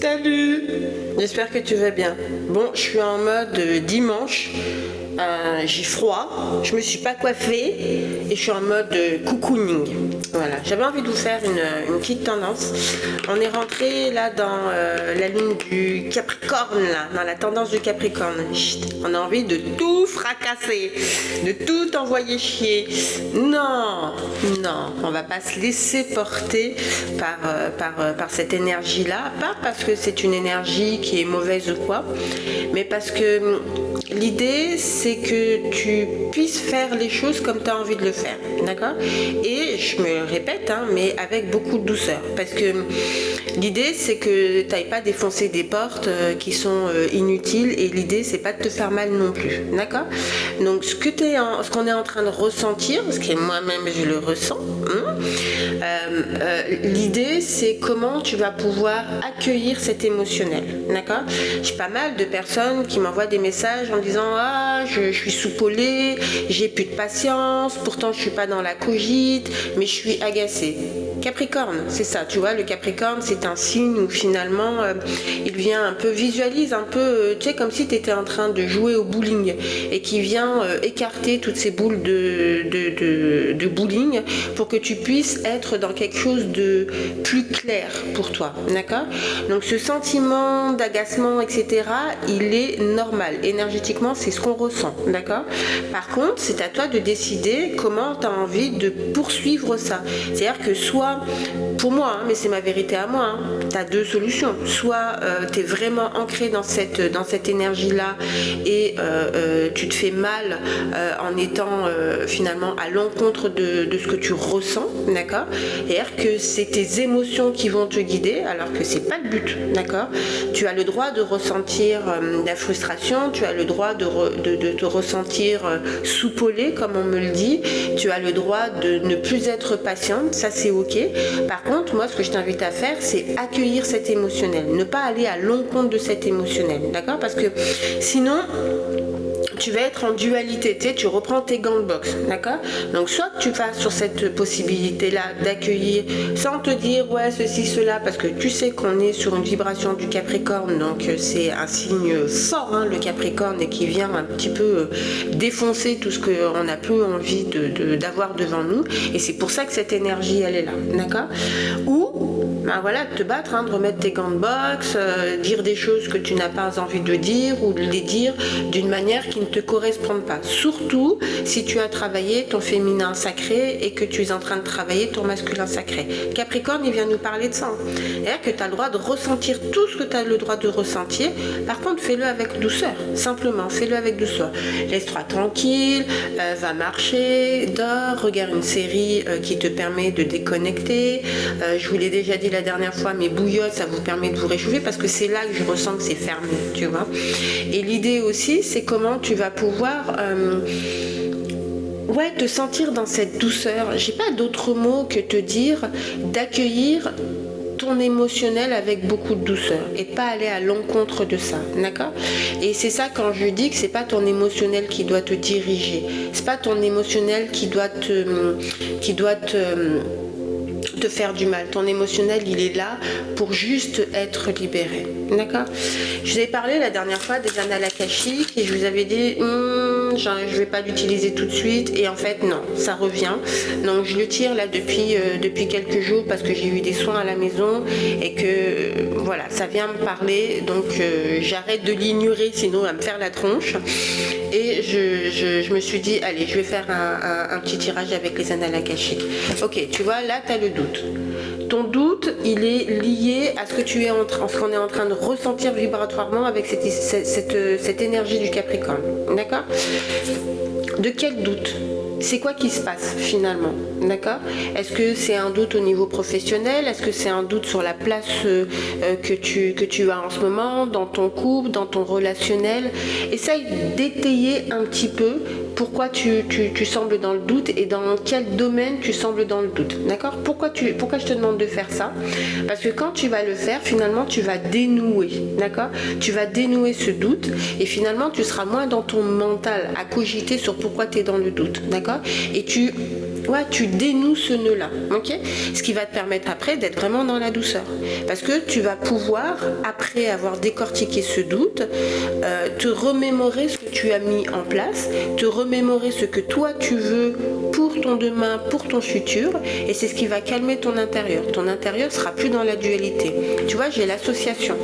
Salut, j'espère que tu vas bien. Bon, je suis en mode dimanche, j'ai froid, je me suis pas coiffée et je suis en mode cocooning. Voilà, j'avais envie de vous faire une petite tendance. On est rentré là dans la ligne du Capricorne, là, dans la tendance du Capricorne. Chut, on a envie de tout fracasser, de tout envoyer chier. Non, on va pas se laisser porter par cette énergie-là, pas parce que c'est une énergie qui est mauvaise ou quoi, mais parce que l'idée c'est que tu puisses faire les choses comme tu as envie de le faire, d'accord? Et je me répète, hein, mais avec beaucoup de douceur, parce que l'idée c'est que tu n'ailles pas défoncer des portes qui sont inutiles, et l'idée c'est pas de te faire mal non plus, d'accord? Donc ce qu'on est en train de ressentir, parce que moi-même je le ressens, l'idée c'est comment tu vas pouvoir accueillir cet émotionnel, d'accord? J'ai pas mal de personnes qui m'envoient des messages en disant je suis soupolée, j'ai plus de patience, pourtant je suis pas dans la cogite, mais je suis agacée. Capricorne, c'est ça, tu vois, le Capricorne c'est un signe où finalement il vient un peu, visualise un peu, tu sais, comme si tu étais en train de jouer au bowling et qui vient écarter toutes ces boules de bowling pour que tu puisses être dans quelque chose de plus clair pour toi, d'accord? Donc ce sentiment d'agacement, etc., il est normal. Énergétiquement, c'est ce qu'on ressent, d'accord? Par contre, c'est à toi de décider comment tu as envie de poursuivre ça. C'est-à-dire que soit, pour moi, mais c'est ma vérité à moi, tu as deux solutions. Soit tu es vraiment ancré dans cette énergie-là et tu te fais mal en étant finalement à l'encontre de ce que tu ressens, d'accord? C'est-à-dire que c'est tes émotions qui vont te guider, alors que c'est pas le but, d'accord? Tu as le droit de ressentir de la frustration, tu as le droit de te ressentir soupolé, comme on me le dit, tu as le droit de ne plus être patiente, ça c'est ok. Par contre, moi ce que je t'invite à faire, c'est accueillir cet émotionnel, ne pas aller à l'encontre de cet émotionnel, d'accord? Parce que sinon tu vas être en dualité, tu reprends tes gants de boxe, d'accord? Donc soit tu vas sur cette possibilité-là d'accueillir sans te dire ouais ceci, cela, parce que tu sais qu'on est sur une vibration du Capricorne, donc c'est un signe fort, hein, le Capricorne, et qui vient un petit peu défoncer tout ce qu'on n'a plus envie d'avoir devant nous, et c'est pour ça que cette énergie elle est là, d'accord? Ou ben voilà, te battre, hein, de remettre tes gants de boxe, dire des choses que tu n'as pas envie de dire, ou de les dire d'une manière qui ne te correspondent pas. Surtout si tu as travaillé ton féminin sacré et que tu es en train de travailler ton masculin sacré. Capricorne, il vient nous parler de ça. C'est-à-dire que tu as le droit de ressentir tout ce que tu as le droit de ressentir. Par contre, fais-le avec douceur. Simplement, fais-le avec douceur. Laisse-toi tranquille, va marcher, dors, regarde une série qui te permet de déconnecter. Je vous l'ai déjà dit la dernière fois, mais bouillotte, ça vous permet de vous réchauffer, parce que c'est là que je ressens que c'est fermé, tu vois. Et l'idée aussi, c'est comment tu vas pouvoir te sentir dans cette douceur. J'ai pas d'autre mot que te dire d'accueillir ton émotionnel avec beaucoup de douceur et pas aller à l'encontre de ça, d'accord? Et c'est ça quand je dis que c'est pas ton émotionnel qui doit te diriger, c'est pas ton émotionnel qui doit te faire du mal. Ton émotionnel, il est là pour juste être libéré, d'accord? Je vous ai parlé la dernière fois des annales akashiques et je vous avais dit je vais pas l'utiliser tout de suite, et en fait non, ça revient. Donc je le tire là depuis quelques jours parce que j'ai eu des soins à la maison et que voilà, ça vient me parler, donc j'arrête de l'ignorer, sinon on va me faire la tronche. Et je me suis dit allez, je vais faire un petit tirage avec les annales akashiques. Ok, tu vois, là tu as le doute. Ton doute, il est lié à ce que ce qu'on est en train de ressentir vibratoirement avec cette énergie du Capricorne, d'accord? De quel doute? C'est quoi qui se passe finalement, d'accord? Est-ce que c'est un doute au niveau professionnel? Est-ce que c'est un doute sur la place que tu as en ce moment, dans ton couple, dans ton relationnel? Essaye d'étayer un petit peu pourquoi tu sembles dans le doute et dans quel domaine tu sembles dans le doute, d'accord? Pourquoi je te demande de faire ça? Parce que quand tu vas le faire, finalement tu vas dénouer, d'accord? Tu vas dénouer ce doute et finalement tu seras moins dans ton mental à cogiter sur pourquoi tu es dans le doute, d'accord? Et tu ouais, tu dénoues ce nœud-là, ok? Ce qui va te permettre après d'être vraiment dans la douceur. Parce que tu vas pouvoir, après avoir décortiqué ce doute, te remémorer ce que tu as mis en place, te remémorer ce que toi tu veux pour ton demain, pour ton futur, et c'est ce qui va calmer ton intérieur. Ton intérieur sera plus dans la dualité. Tu vois, j'ai l'association.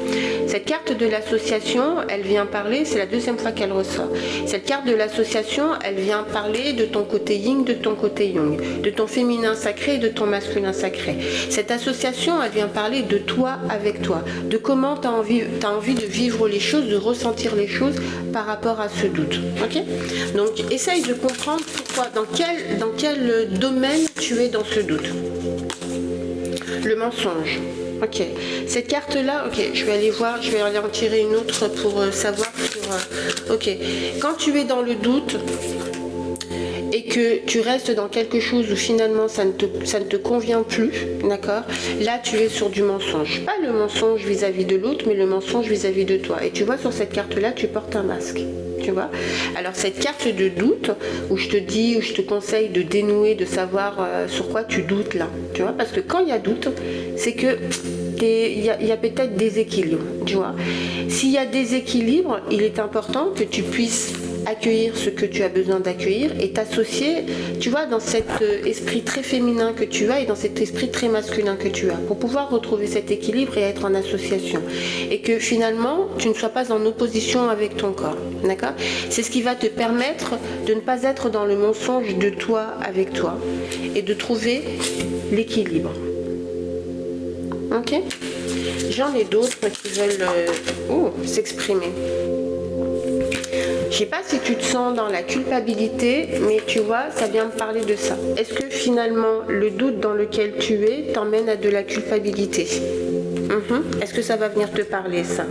Cette carte de l'association, elle vient parler, c'est la deuxième fois qu'elle ressort. Cette carte de l'association, elle vient parler de ton côté yin, de ton côté yang, de ton féminin sacré et de ton masculin sacré. Cette association, elle vient parler de toi avec toi, de comment tu as envie de vivre les choses, de ressentir les choses par rapport à ce doute. Ok? Donc, essaye de comprendre pourquoi, dans quel domaine tu es dans ce doute. Le mensonge. Ok, cette carte-là, ok, je vais aller voir, je vais aller en tirer une autre pour savoir sur... ok, quand tu es dans le doute et que tu restes dans quelque chose où finalement ça ne te convient plus, d'accord, là tu es sur du mensonge. Pas le mensonge vis-à-vis de l'autre, mais le mensonge vis-à-vis de toi. Et tu vois, sur cette carte-là, tu portes un masque. Tu vois, alors cette carte de doute où je te dis, où je te conseille de dénouer, de savoir sur quoi tu doutes là, tu vois, parce que quand il y a doute, c'est que il y a peut-être déséquilibre, tu vois. S'il y a déséquilibre, il est important que tu puisses accueillir ce que tu as besoin d'accueillir et t'associer, tu vois, dans cet esprit très féminin que tu as et dans cet esprit très masculin que tu as, pour pouvoir retrouver cet équilibre et être en association. Et que finalement, tu ne sois pas en opposition avec ton corps, d'accord? C'est ce qui va te permettre de ne pas être dans le mensonge de toi avec toi et de trouver l'équilibre. Ok? J'en ai d'autres qui veulent s'exprimer. Je sais pas si tu te sens dans la culpabilité, mais tu vois, ça vient me parler de ça. Est-ce que finalement, le doute dans lequel tu es t'emmène à de la culpabilité? Est-ce que ça va venir te parler, ça?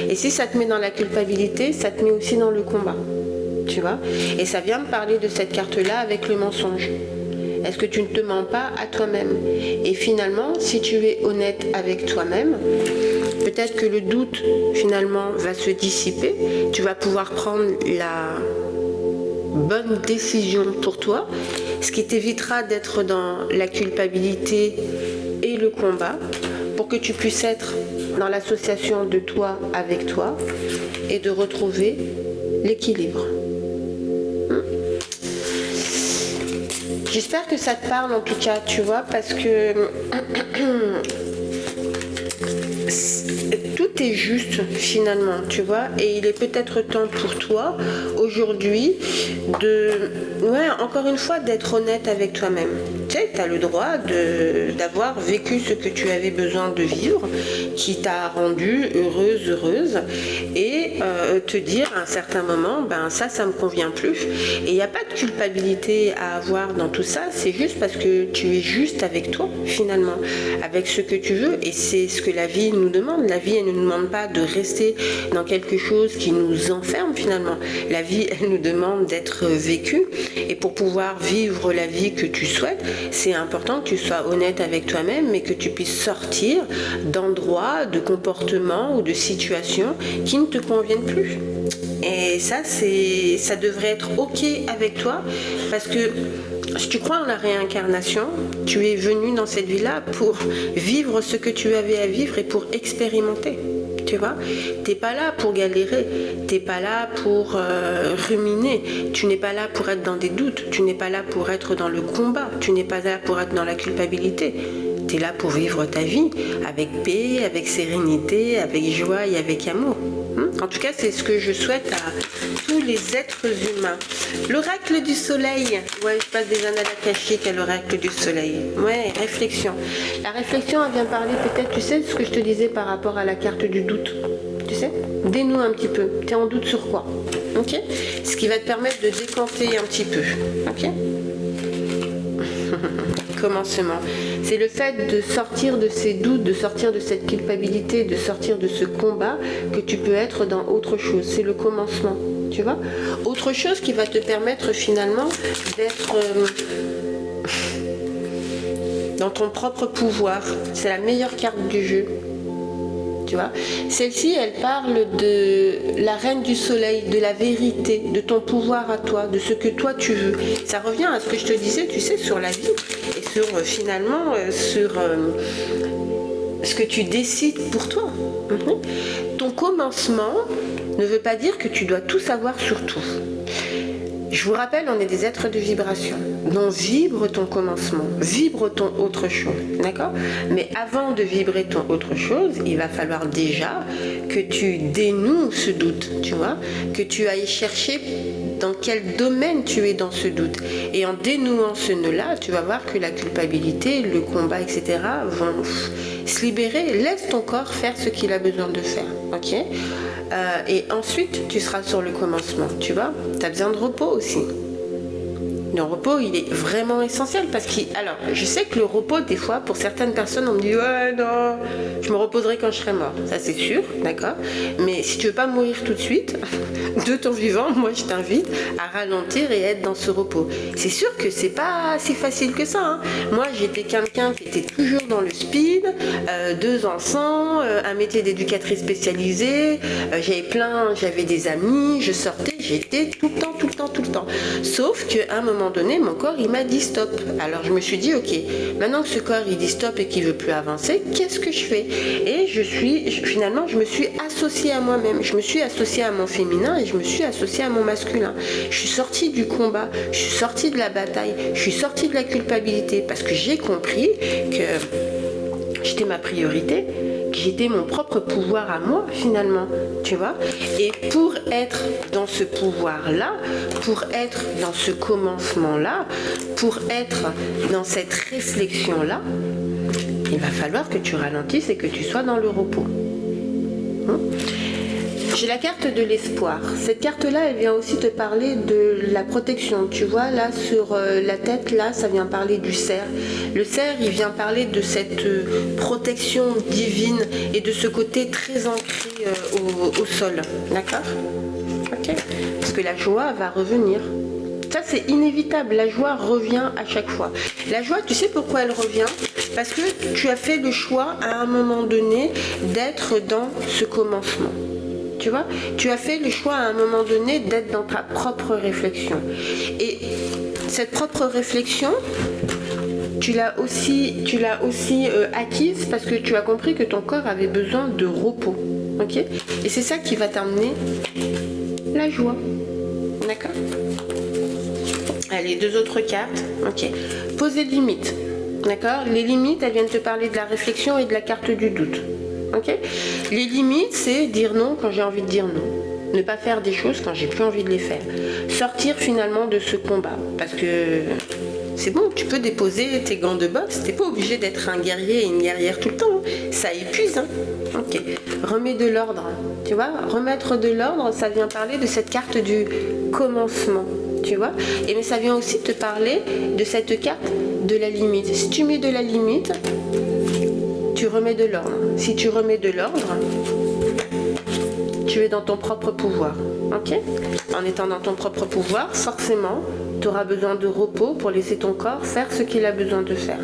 Et si ça te met dans la culpabilité, ça te met aussi dans le combat. Tu vois? Et ça vient me parler de cette carte-là avec le mensonge. Est-ce que tu ne te mens pas à toi-même? Et finalement, si tu es honnête avec toi-même, peut-être que le doute, finalement, va se dissiper. Tu vas pouvoir prendre la bonne décision pour toi, ce qui t'évitera d'être dans la culpabilité et le combat, pour que tu puisses être dans l'association de toi avec toi et de retrouver l'équilibre. J'espère que ça te parle en tout cas, tu vois, parce que tout est juste finalement, tu vois, et il est peut-être temps pour toi aujourd'hui encore une fois, d'être honnête avec toi-même. Tu sais, tu as le droit d'avoir vécu ce que tu avais besoin de vivre, qui t'a rendu heureuse, et te dire à un certain moment, ben ça me convient plus. Et il n'y a pas de culpabilité à avoir dans tout ça, c'est juste parce que tu es juste avec toi, finalement, avec ce que tu veux, et c'est ce que la vie nous demande. La vie, elle ne nous demande pas de rester dans quelque chose qui nous enferme, finalement. La vie, elle nous demande d'être vécue, et pour pouvoir vivre la vie que tu souhaites, c'est important que tu sois honnête avec toi-même, mais que tu puisses sortir d'endroits, de comportements ou de situations qui ne te conviennent plus. Et ça devrait être ok avec toi, parce que si tu crois en la réincarnation, tu es venu dans cette vie-là pour vivre ce que tu avais à vivre et pour expérimenter. Tu vois, t'es pas là pour galérer, t'es pas là pour ruminer, tu n'es pas là pour être dans des doutes, tu n'es pas là pour être dans le combat, tu n'es pas là pour être dans la culpabilité. Tu es là pour vivre ta vie avec paix, avec sérénité, avec joie et avec amour. En tout cas, c'est ce que je souhaite à tous les êtres humains. L'oracle du soleil. Ouais, je passe des annales akashiques à l'oracle du soleil. Ouais, réflexion. La réflexion, elle vient parler peut-être, tu sais, ce que je te disais par rapport à la carte du doute. Tu sais, dénoue un petit peu. Tu es en doute sur quoi? Ok? Ce qui va te permettre de décanter un petit peu. Ok? Commencement. C'est le fait de sortir de ces doutes, de sortir de cette culpabilité, de sortir de ce combat, que tu peux être dans autre chose. C'est le commencement, tu vois. Autre chose qui va te permettre finalement d'être dans ton propre pouvoir. C'est la meilleure carte du jeu. tu vois. Celle-ci, elle parle de la reine du soleil, de la vérité, de ton pouvoir à toi, de ce que toi tu veux. Ça revient à ce que je te disais, tu sais, sur la vie et sur finalement sur ce que tu décides pour toi. Ton commencement ne veut pas dire que tu dois tout savoir sur tout. Je vous rappelle, on est des êtres de vibration. Donc vibre ton commencement, vibre ton autre chose, d'accord? Mais avant de vibrer ton autre chose, il va falloir déjà que tu dénoues ce doute, tu vois? Que tu ailles chercher dans quel domaine tu es dans ce doute. Et en dénouant ce nœud-là, tu vas voir que la culpabilité, le combat, etc. vont se libérer. Laisse ton corps faire ce qu'il a besoin de faire, ok? Et ensuite, tu seras sur le commencement, tu vois. Tu as besoin de repos aussi. Le repos, il est vraiment essentiel parce alors, je sais que le repos, des fois, pour certaines personnes, on me dit « Ouais, non, je me reposerai quand je serai mort. » Ça, c'est sûr, d'accord? Mais si tu veux pas mourir tout de suite, de ton vivant, moi, je t'invite à ralentir et être dans ce repos. C'est sûr que c'est pas si facile que ça, hein. Moi, j'étais quelqu'un qui était toujours dans le speed, 2 enfants, un métier d'éducatrice spécialisée, j'avais des amis, je sortais, j'étais tout le temps. Sauf qu'à un moment donné, mon corps, il m'a dit stop. Alors je me suis dit, ok, maintenant que ce corps, il dit stop et qu'il veut plus avancer, qu'est-ce que je fais? Et finalement, je me suis associée à moi-même. Je me suis associée à mon féminin et je me suis associée à mon masculin. Je suis sortie du combat, je suis sortie de la bataille, je suis sortie de la culpabilité parce que j'ai compris que j'étais ma priorité, que j'étais mon propre pouvoir à moi finalement, tu vois. Et pour être dans ce pouvoir-là, pour être dans ce commencement-là, pour être dans cette réflexion-là, il va falloir que tu ralentisses et que tu sois dans le repos. J'ai la carte de l'espoir. Cette carte-là, elle vient aussi te parler de la protection. Tu vois, là, sur la tête, là, ça vient parler du cerf. Le cerf, il vient parler de cette protection divine et de ce côté très ancré au sol. D'accord? Ok. Parce que la joie va revenir. Ça, c'est inévitable. La joie revient à chaque fois. La joie, tu sais pourquoi elle revient? Parce que tu as fait le choix, à un moment donné, d'être dans ce commencement. Tu vois, tu as fait le choix à un moment donné d'être dans ta propre réflexion. Et cette propre réflexion, tu l'as aussi acquise parce que tu as compris que ton corps avait besoin de repos. Ok? Et c'est ça qui va t'amener la joie. D'accord? Allez, 2 autres cartes. Ok. Poser des limites. D'accord? Les limites, elles viennent te parler de la réflexion et de la carte du doute. Okay. Les limites, c'est dire non quand j'ai envie de dire non. Ne pas faire des choses quand j'ai plus envie de les faire. Sortir finalement de ce combat. Parce que c'est bon, tu peux déposer tes gants de boxe. T'es pas obligé d'être un guerrier et une guerrière tout le temps. Ça épuise. Hein. Ok. Remets de l'ordre. Tu vois, remettre de l'ordre, ça vient parler de cette carte du commencement. Tu vois. Mais ça vient aussi te parler de cette carte de la limite. Si tu mets de la limite, tu remets de l'ordre. Si tu remets de l'ordre, tu es dans ton propre pouvoir. Ok? En étant dans ton propre pouvoir, forcément, tu auras besoin de repos pour laisser ton corps faire ce qu'il a besoin de faire.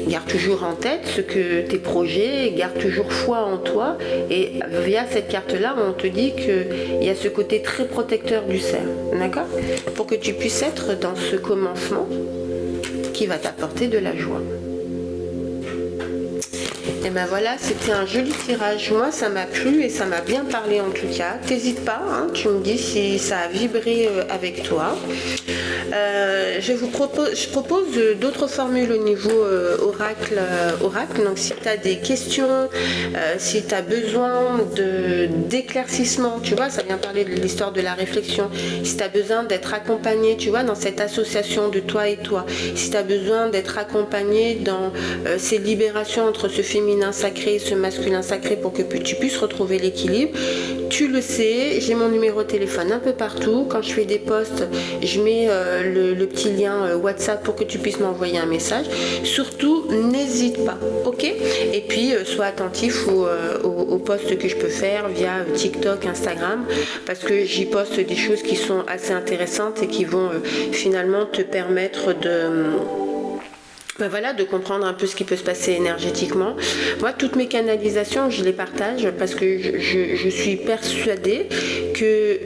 Garde toujours en tête tes projets, garde toujours foi en toi. Et via cette carte-là, on te dit qu'il y a ce côté très protecteur du cerf. D'accord? Pour que tu puisses être dans ce commencement qui va t'apporter de la joie. Et ben voilà, c'était un joli tirage. Moi, ça m'a plu et ça m'a bien parlé en tout cas. T'hésites pas, hein, tu me dis si ça a vibré avec toi. Je propose d'autres formules au niveau oracle. Donc si tu as des questions, si tu as besoin d'éclaircissement, tu vois, ça vient parler de l'histoire de la réflexion. Si tu as besoin d'être accompagné, tu vois, dans cette association de toi et toi. Si tu as besoin d'être accompagné dans ces libérations entre ce féminin sacré et ce masculin sacré pour que tu puisses retrouver l'équilibre, tu le sais, j'ai mon numéro de téléphone un peu partout. Quand je fais des posts, je mets le petit lien WhatsApp pour que tu puisses m'envoyer un message. Surtout, n'hésite pas, ok? Et puis, sois attentif aux posts que je peux faire via TikTok, Instagram, parce que j'y poste des choses qui sont assez intéressantes et qui vont finalement te permettre ben voilà, de comprendre un peu ce qui peut se passer énergétiquement. Moi, toutes mes canalisations, je les partage parce que je suis persuadée que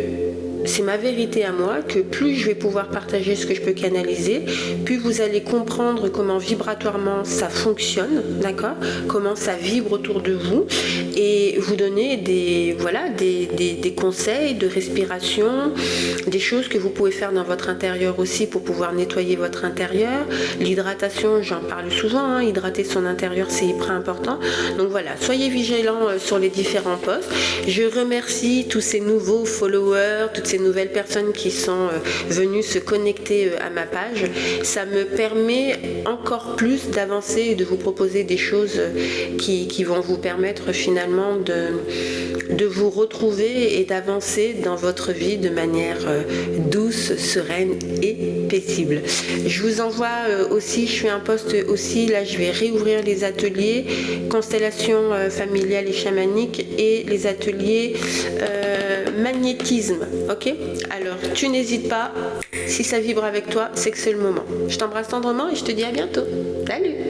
c'est ma vérité à moi, que plus je vais pouvoir partager ce que je peux canaliser, plus vous allez comprendre comment vibratoirement ça fonctionne, d'accord, comment ça vibre autour de vous, et vous donner des conseils de respiration, des choses que vous pouvez faire dans votre intérieur aussi pour pouvoir nettoyer votre intérieur. L'hydratation, j'en parle souvent, hydrater son intérieur, c'est hyper important. Donc voilà, soyez vigilants sur les différents posts. Je remercie tous ces nouveaux followers, toutes ces nouvelles personnes qui sont venues se connecter à ma page. Ça me permet encore plus d'avancer et de vous proposer des choses qui vont vous permettre finalement de vous retrouver et d'avancer dans votre vie de manière douce, sereine et paisible. Je vous envoie aussi, je fais un post aussi, là je vais réouvrir les ateliers constellation familiale et chamanique et les ateliers magnétisme, ok? Alors tu n'hésites pas, si ça vibre avec toi, c'est que c'est le moment. Je t'embrasse tendrement et je te dis à bientôt. Salut!